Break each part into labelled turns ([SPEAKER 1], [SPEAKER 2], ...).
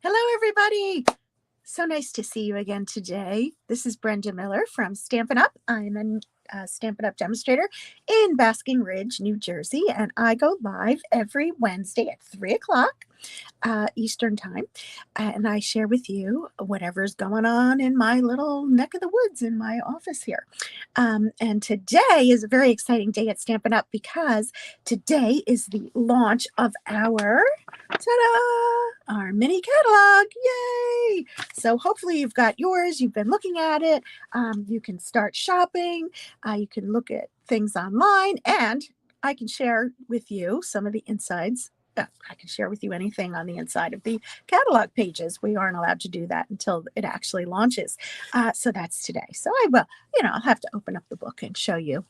[SPEAKER 1] Hello, everybody. So nice to see you again today. This is Brenda Miller from Stampin' Up. I'm a Stampin' Up demonstrator in Basking Ridge, New Jersey, and I go live every Wednesday at 3 o'clock Eastern Time. And I share with you whatever's going on in my little neck of the woods in my office here. And today is a very exciting day at Stampin' Up because today is the launch of our ta-da! Our mini catalog. Yay! So hopefully you've got yours. You've been looking at it. You can start shopping. You can look at things online, and I can share with you some of the insides. I can share with you anything on the inside of the catalog pages. We aren't allowed to do that until it actually launches. So that's today. So I will, I'll have to open up the book and show you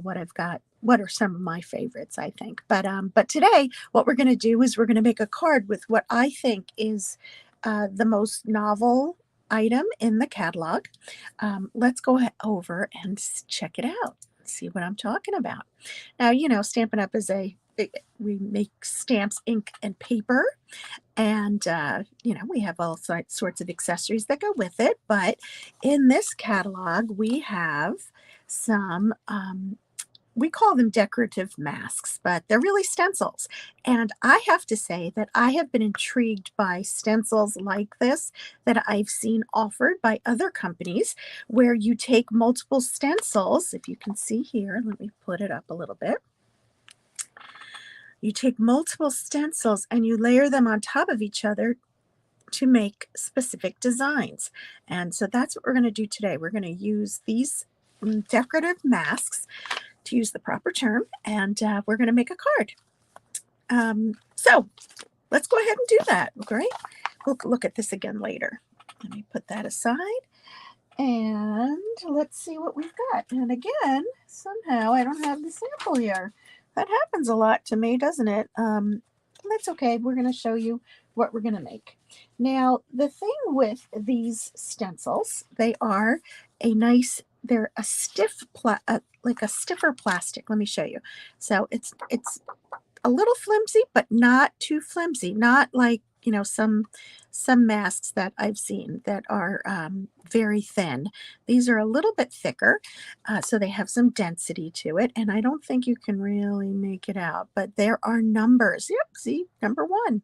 [SPEAKER 1] what I've got. What are some of my favorites, I think. But today, what we're going to do is we're going to make a card with what I think is the most novel item in the catalog. Let's go over and check it out. See what I'm talking about. Now, Stampin' Up is we make stamps, ink, and paper, and we have all sorts of accessories that go with it. But in this catalog, we have some we call them decorative masks, but they're really stencils. And I have to say that I have been intrigued by stencils like this that I've seen offered by other companies, where you take multiple stencils. If you can see here, let me put it up a little bit. You take multiple stencils and you layer them on top of each other to make specific designs. And so that's what we're going to do today. We're going to use these decorative masks, to use the proper term, and we're going to make a card. So let's go ahead and do that. Great. We'll look at this again later. Let me put that aside. And let's see what we've got. And again, somehow I don't have the sample here. That happens a lot to me, doesn't it? That's okay. We're going to show you what we're going to make. Now, the thing with these stencils, they're a stiff, like a stiffer plastic. Let me show you. So it's a little flimsy, but not too flimsy. Not like, some masks that I've seen that are very thin. These are a little bit thicker, so they have some density to it, and I don't think you can really make it out, but there are numbers. Yep, see, number 1.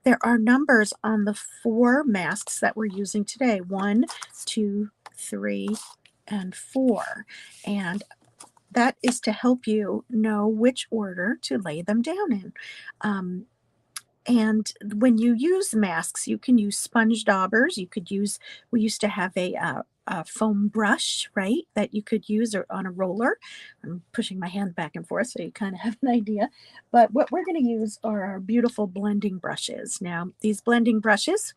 [SPEAKER 1] There are numbers on the 4 masks that we're using today. 1, 2, 3, and 4. And that is to help you know which order to lay them down in. And when you use masks, you can use sponge daubers. We used to have a foam brush, right, that you could use on a roller. I'm pushing my hand back and forth so you kind of have an idea. But what we're going to use are our beautiful blending brushes. Now, these blending brushes,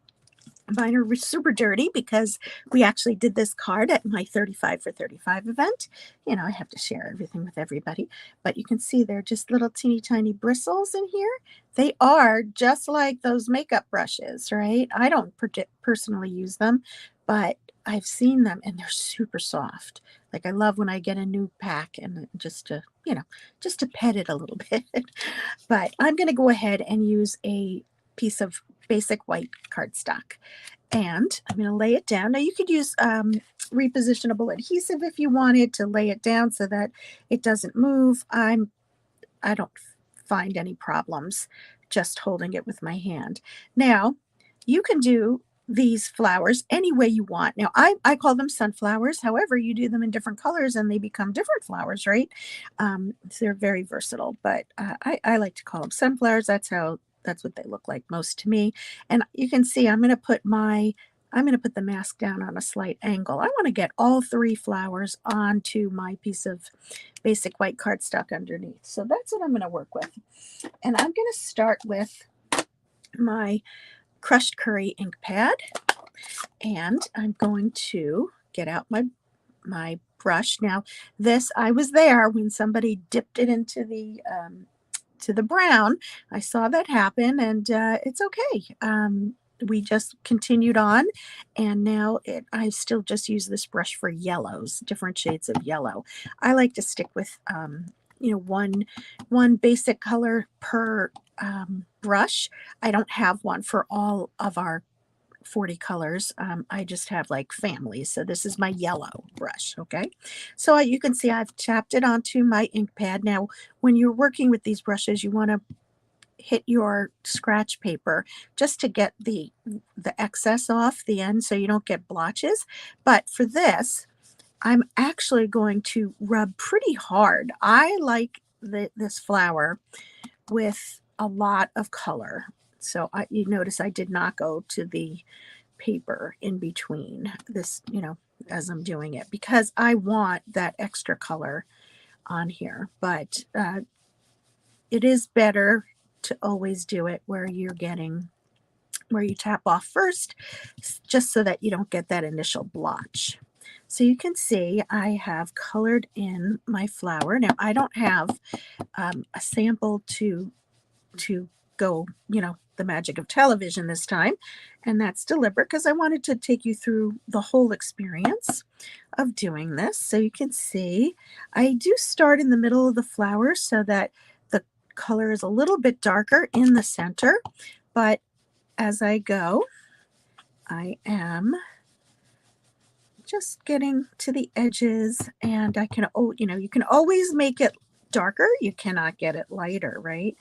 [SPEAKER 1] mine are super dirty because we actually did this card at my 35 for 35 event. I have to share everything with everybody, but you can see they're just little teeny tiny bristles in here. They are just like those makeup brushes, right? I don't personally use them, but I've seen them and they're super soft. Like, I love when I get a new pack and just to pet it a little bit. But I'm going to go ahead and use a piece of basic white cardstock, and I'm going to lay it down. Now, you could use repositionable adhesive if you wanted to lay it down so that it doesn't move. I don't find any problems just holding it with my hand. Now, you can do these flowers any way you want. Now, I call them sunflowers. However, you do them in different colors and they become different flowers, right? So they're very versatile, but I like to call them sunflowers. That's what they look like most to me. And you can see I'm going to put the mask down on a slight angle. I want to get all 3 flowers onto my piece of basic white cardstock underneath. So that's what I'm going to work with. And I'm going to start with my crushed curry ink pad, and I'm going to get out my brush. Now, I was there when somebody dipped it into the brown. I saw that happen, and it's okay. We just continued on, and now I still just use this brush for yellows, different shades of yellow. I like to stick with one basic color per brush. I don't have one for all of our 40 colors. I just have like families. So this is my yellow brush. Okay. So you can see I've tapped it onto my ink pad. Now, when you're working with these brushes, you want to hit your scratch paper just to get the excess off the end so you don't get blotches. But for this, I'm actually going to rub pretty hard. I like this flower with a lot of color. So you notice I did not go to the paper in between this, as I'm doing it, because I want that extra color on here. But it is better to always do it where you tap off first, just so that you don't get that initial blotch. So you can see I have colored in my flower. Now I don't have a sample to go, the magic of television this time, and that's deliberate because I wanted to take you through the whole experience of doing this. So you can see I do start in the middle of the flower so that the color is a little bit darker in the center, but as I go, I am just getting to the edges, and I can, you can always make it darker. You cannot get it lighter, right?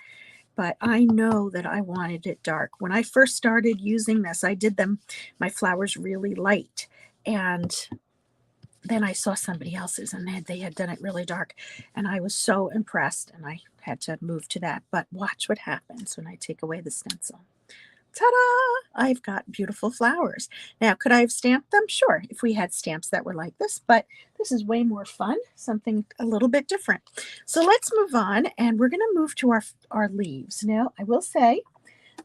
[SPEAKER 1] But I know that I wanted it dark. When I first started using this, I did my flowers really light. And then I saw somebody else's and they had done it really dark. And I was so impressed and I had to move to that. But watch what happens when I take away the stencil. Ta-da! I've got beautiful flowers. Now, could I have stamped them? Sure, if we had stamps that were like this, but this is way more fun, something a little bit different. So let's move on, and we're going to move to our leaves. Now, I will say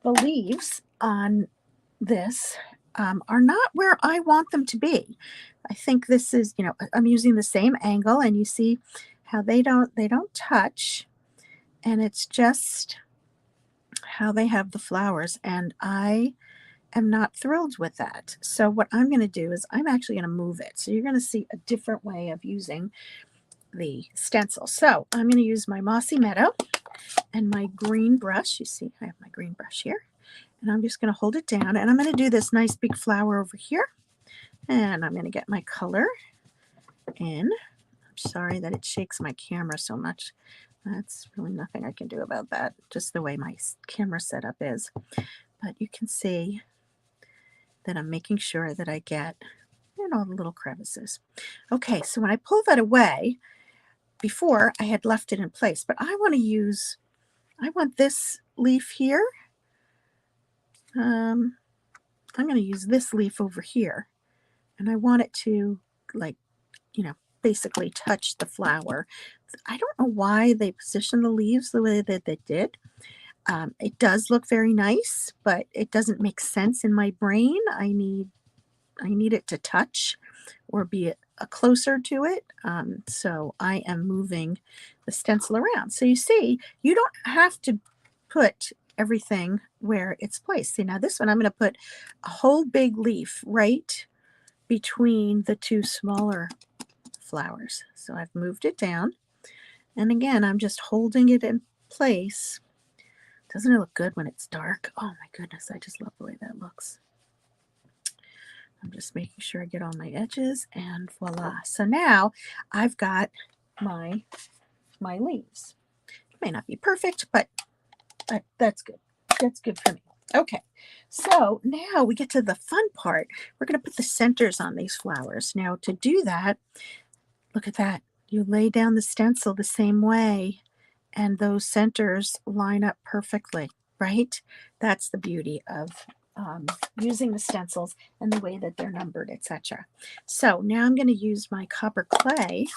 [SPEAKER 1] the leaves on this are not where I want them to be. I think this is, I'm using the same angle, and you see how they don't touch, and it's just how they have the flowers, and I am not thrilled with that. So what I'm going to do is I'm actually going to move it. So you're going to see a different way of using the stencil. So I'm going to use my Mossy Meadow and my green brush. You see I have my green brush here, and I'm just going to hold it down, and I'm going to do this nice big flower over here, and I'm going to get my color in. I'm sorry that it shakes my camera so much. That's really nothing I can do about that, just the way my camera setup is. But you can see that I'm making sure that I get, the little crevices. Okay, so when I pull that away, before I had left it in place, but I want this leaf here. I'm going to use this leaf over here, and I want it to, basically touch the flower. I don't know why they positioned the leaves the way that they did. It does look very nice, but it doesn't make sense in my brain. I need it to touch or be closer to it. So I am moving the stencil around. So you see, you don't have to put everything where it's placed. See, now this one, I'm going to put a whole big leaf right between the two smaller flowers. So I've moved it down. And again, I'm just holding it in place. Doesn't it look good when it's dark? Oh my goodness, I just love the way that looks. I'm just making sure I get all my edges, and voila. So now I've got my leaves. It may not be perfect, but that's good. That's good for me. Okay, so now we get to the fun part. We're going to put the centers on these flowers. Now to do that, look at that. You lay down the stencil the same way, and those centers line up perfectly, right? That's the beauty of using the stencils and the way that they're numbered, etc. So now I'm going to use my copper clay,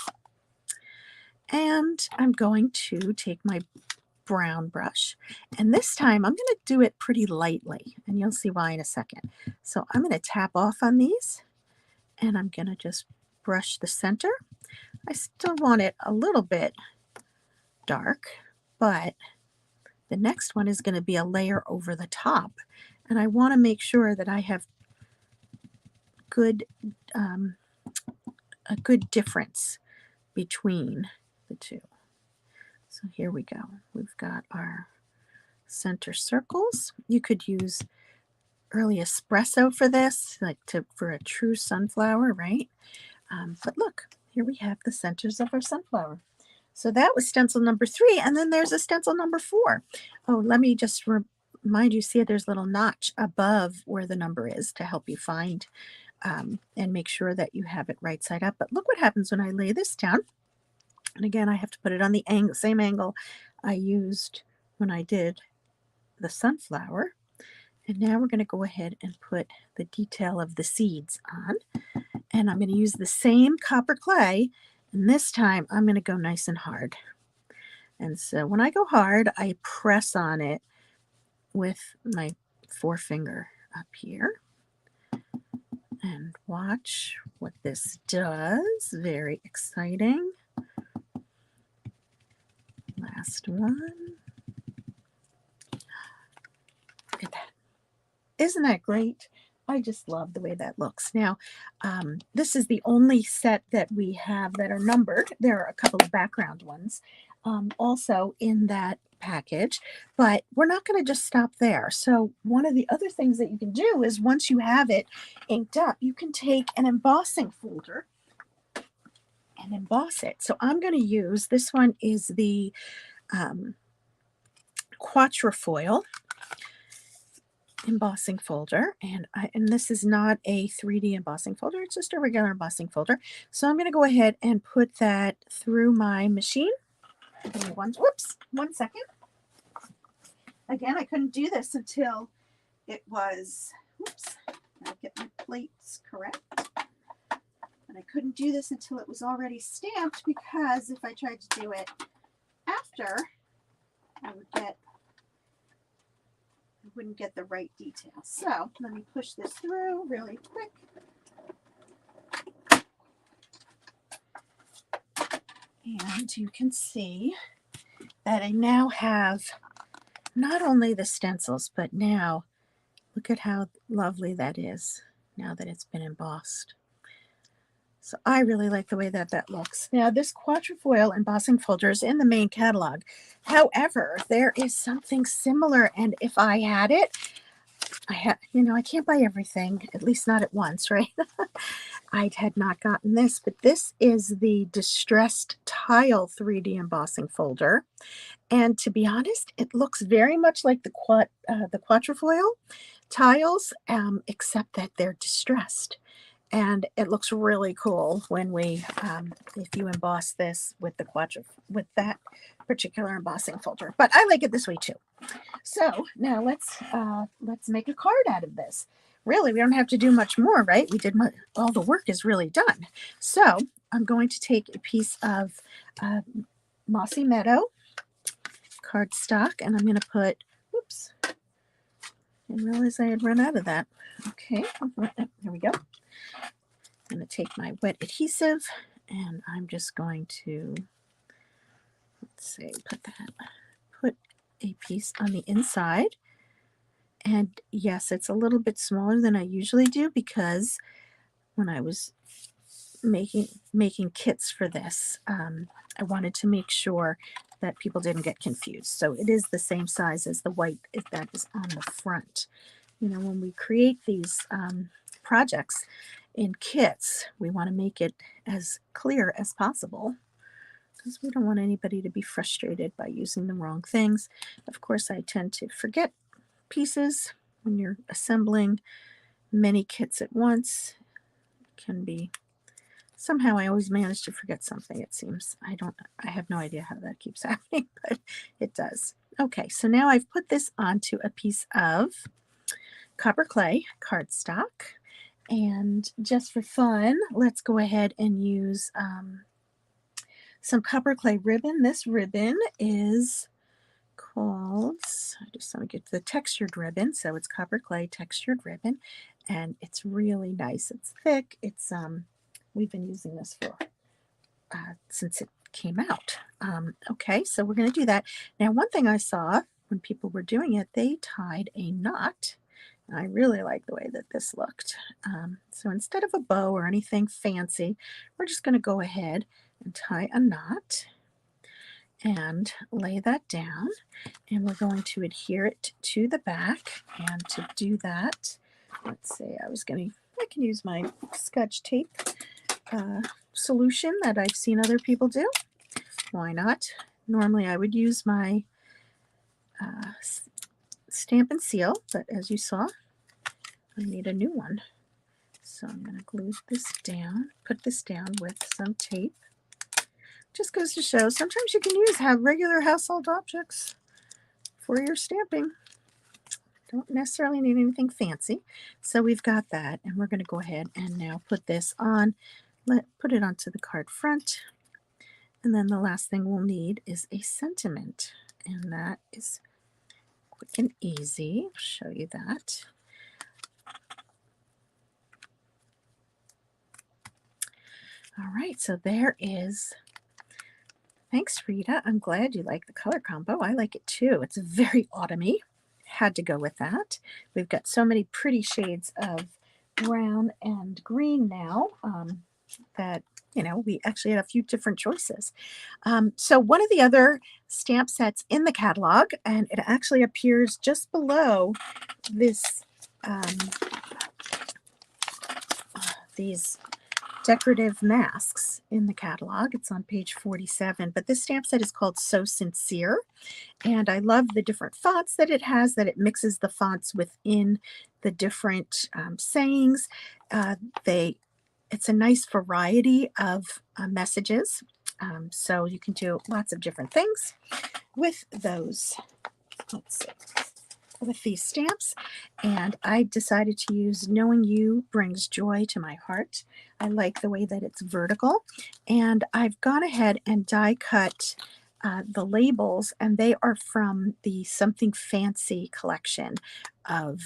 [SPEAKER 1] and I'm going to take my brown brush, and this time I'm going to do it pretty lightly, and you'll see why in a second. So I'm going to tap off on these, and I'm going to just brush the center. I still want it a little bit dark, but the next one is going to be a layer over the top, and I want to make sure that I have a good difference between the two. So here we go. We've got our center circles. You could use early espresso for this, like for a true sunflower, right? But look, here we have the centers of our sunflower. So that was stencil number 3, and then there's a stencil number 4. Oh, let me just remind you, see there's a little notch above where the number is to help you find and make sure that you have it right side up. But look what happens when I lay this down. And again, I have to put it on the same angle I used when I did the sunflower. And now we're going to go ahead and put the detail of the seeds on. And I'm going to use the same copper clay, and this time I'm going to go nice and hard. And so when I go hard, I press on it with my forefinger up here. And watch what this does. Very exciting. Last one. Look at that. Isn't that great? I just love the way that looks. Now, this is the only set that we have that are numbered. There are a couple of background ones also in that package, but we're not going to just stop there. So one of the other things that you can do is once you have it inked up, you can take an embossing folder and emboss it. So I'm going to use, this one is the quatrefoil embossing folder, and this is not a 3D embossing folder, it's just a regular embossing folder. So I'm going to go ahead and put that through my machine. Give me one second. Again, I couldn't do this until it was, I'll get my plates correct. And I couldn't do this until it was already stamped, because if I tried to do it after, I wouldn't get the right details. So let me push this through really quick. And you can see that I now have not only the stencils, but now look at how lovely that is now that it's been embossed. So I really like the way that looks. Now this quatrefoil embossing folder is in the main catalog. However, there is something similar, and if I had it, I can't buy everything, at least not at once, right? I had not gotten this, but this is the Distressed Tile 3D embossing folder. And to be honest, it looks very much like the quatrefoil tiles, except that they're distressed. And it looks really cool when if you emboss this with with that particular embossing folder. But I like it this way too. So now let's make a card out of this. Really, we don't have to do much more, right? All the work is really done. So I'm going to take a piece of Mossy Meadow cardstock, and I'm going to put, I didn't realize I had run out of that. Okay, there we go. I'm going to take my wet adhesive, and I'm just going to, put a piece on the inside. And yes, it's a little bit smaller than I usually do, because when I was making kits for this, I wanted to make sure that people didn't get confused. So it is the same size as the white that is on the front. When we create these projects in kits, we want to make it as clear as possible, because we don't want anybody to be frustrated by using the wrong things. Of course, I tend to forget pieces when you're assembling many kits at once. It can be, somehow I always manage to forget something, it seems. I have no idea how that keeps happening, but it does. Okay, so now I've put this onto a piece of copper clay cardstock. And just for fun, let's go ahead and use some copper clay ribbon. This ribbon is called, I just want to get to the textured ribbon. So it's copper clay textured ribbon, and it's really nice. It's thick. It's we've been using this for since it came out. Okay, so we're going to do that. Now, one thing I saw when people were doing it, they tied a knot. I really like the way that this looked. So instead of a bow or anything fancy, we're just going to go ahead and tie a knot. and lay that down, and we're going to adhere it to the back. And to do that, let's see, I can use my Scotch tape solution that I've seen other people do. Why not? Normally I would use my stamp and seal, but as you saw, I need a new one. So I'm going to glue this down, put this down with some tape. Just goes to show sometimes you can have regular household objects for your stamping. Don't necessarily need anything fancy. So we've got that, and we're going to go ahead and now put this on. Put it onto the card front. And then the last thing we'll need is a sentiment, and that is quick and easy. I'll show you that. All right, so there is. Thanks, Rita. I'm glad you like the color combo. I like it too. It's very autumny. Had to go with that. We've got so many pretty shades of brown and green now that, we actually had a few different choices. So one of the other stamp sets in the catalog, and it actually appears just below this, these decorative masks in the catalog. It's on page 47, but this stamp set is called So Sincere, and I love the different fonts that it has, that it mixes the fonts within the different sayings. It's a nice variety of messages, so you can do lots of different things with those. Let's see. With these stamps, and I decided to use Knowing You Brings Joy to My Heart. I like the way that it's vertical, and I've gone ahead and die cut the labels, and they are from the Something Fancy collection of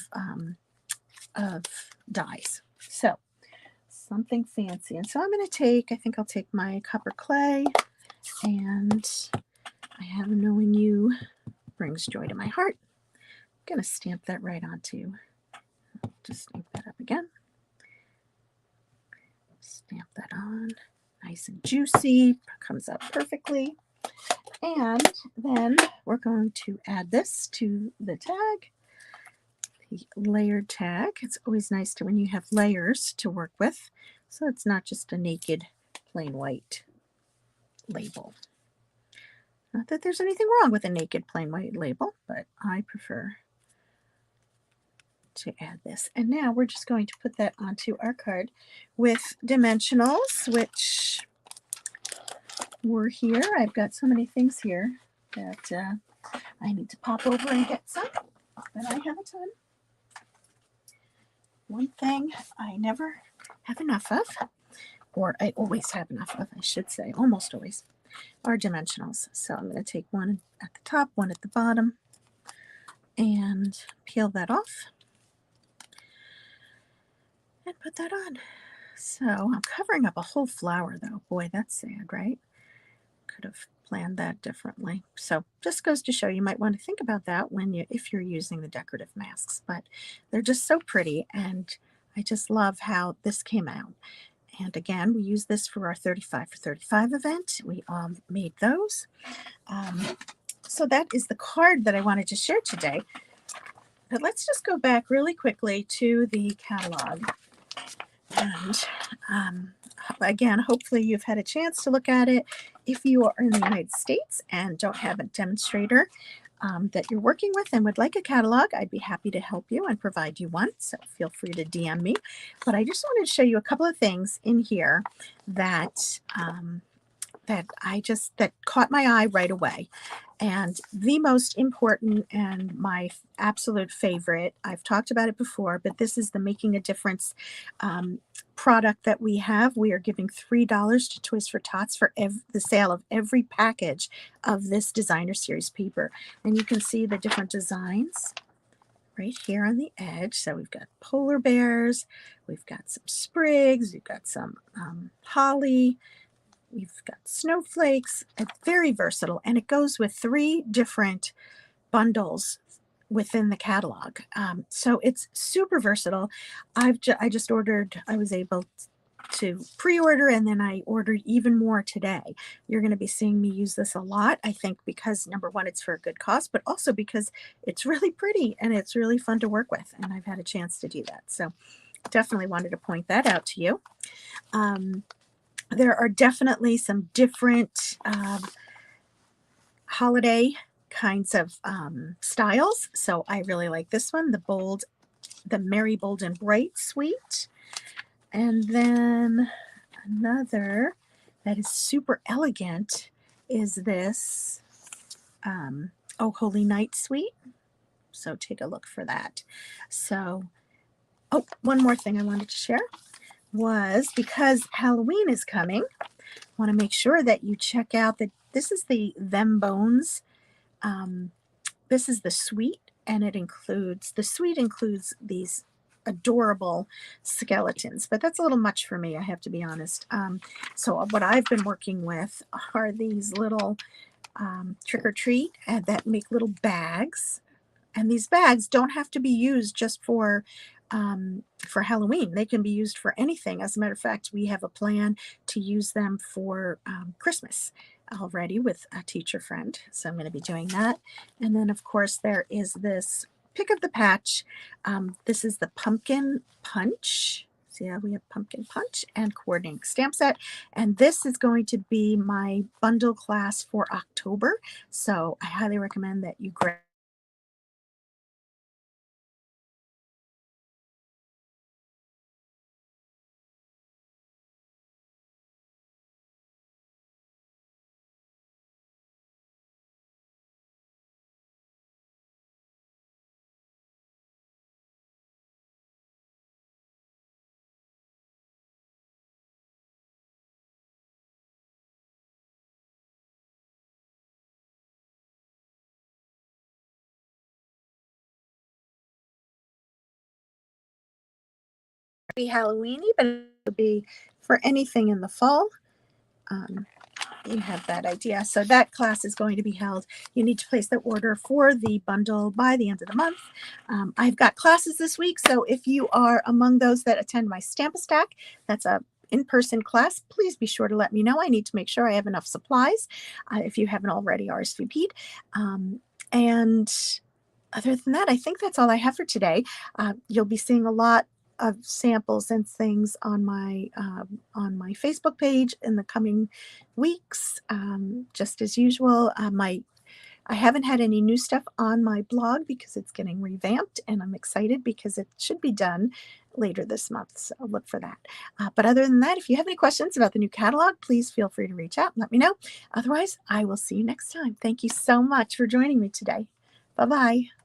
[SPEAKER 1] dies. So Something Fancy, and so I'm going to I think I'll take my copper clay, and I have Knowing You Brings Joy to My Heart. Going to stamp that right onto. Just stamp that up again. Stamp that on. Nice and juicy. Comes out perfectly. And then we're going to add this to the tag. The layered tag. It's always nice when you have layers to work with, so it's not just a naked plain white label. Not that there's anything wrong with a naked plain white label, but I prefer to add this. And now we're just going to put that onto our card with dimensionals, which were here. I've got so many things here that I need to pop over and get some, but I have a ton. One thing I never have enough of, or I always have enough of, I should say, almost always, are dimensionals. So I'm going to take one at the top, one at the bottom, and peel that off. And put that on. So I'm covering up a whole flower though. Boy, that's sad, right? Could have planned that differently. So just goes to show you might want to think about that if you're using the decorative masks, but they're just so pretty, and I just love how this came out. And again, we use this for our 35 for 35 event. We made those. So that is the card that I wanted to share today. But let's just go back really quickly to the catalog. And again, hopefully you've had a chance to look at it. If you are in the United States and don't have a demonstrator that you're working with and would like a catalog, I'd be happy to help you and provide you one. So feel free to DM me. But I just wanted to show you a couple of things in here that that caught my eye right away. And the most important and my absolute favorite, I've talked about it before, but this is the Making a Difference product that we have. We are giving $3 to Toys for Tots for the sale of every package of this designer series paper. And you can see the different designs right here on the edge. So we've got polar bears, we've got some sprigs, we've got some holly, we've got snowflakes. It's very versatile, and it goes with 3 different bundles within the catalog. So it's super versatile. I just ordered, I was able to pre-order, and then I ordered even more today. You're going to be seeing me use this a lot, I think, because number one, it's for a good cause, but also because it's really pretty and it's really fun to work with, and I've had a chance to do that. So definitely wanted to point that out to you. There are definitely some different holiday kinds of styles. So I really like this one, the Merry, Bold, and Bright Suite. And then another that is super elegant is this Oh Holy Night Suite. So take a look for that. So, oh, one more thing I wanted to share was, because Halloween is coming, I want to make sure that you check out this is the Them Bones. This is the suite, and the suite includes these adorable skeletons, but that's a little much for me, I have to be honest. So what I've been working with are these little trick or treat that make little bags, and these bags don't have to be used just for Halloween. They can be used for anything. As a matter of fact, we have a plan to use them for Christmas already with a teacher friend. So I'm going to be doing that. And then, of course, there is this pick of the patch. This is the pumpkin punch. See how we have pumpkin punch and coordinating stamp set. And this is going to be my bundle class for October. So I highly recommend that you grab be Halloweeny, but it'll be for anything in the fall. Um, you have that idea. So that class is going to be held. You need to place the order for the bundle by the end of the month. I've got classes this week, so if you are among those that attend my Stamp-A-Stack, that's a in-person class, please be sure to let me know. I need to make sure I have enough supplies if you haven't already RSVP'd. And other than that, I think that's all I have for today. You'll be seeing a lot of samples and things on my Facebook page in the coming weeks. Just as usual, I haven't had any new stuff on my blog because it's getting revamped, and I'm excited because it should be done later this month. So I'll look for that. But other than that, if you have any questions about the new catalog, please feel free to reach out and let me know. Otherwise, I will see you next time. Thank you so much for joining me today. Bye-bye.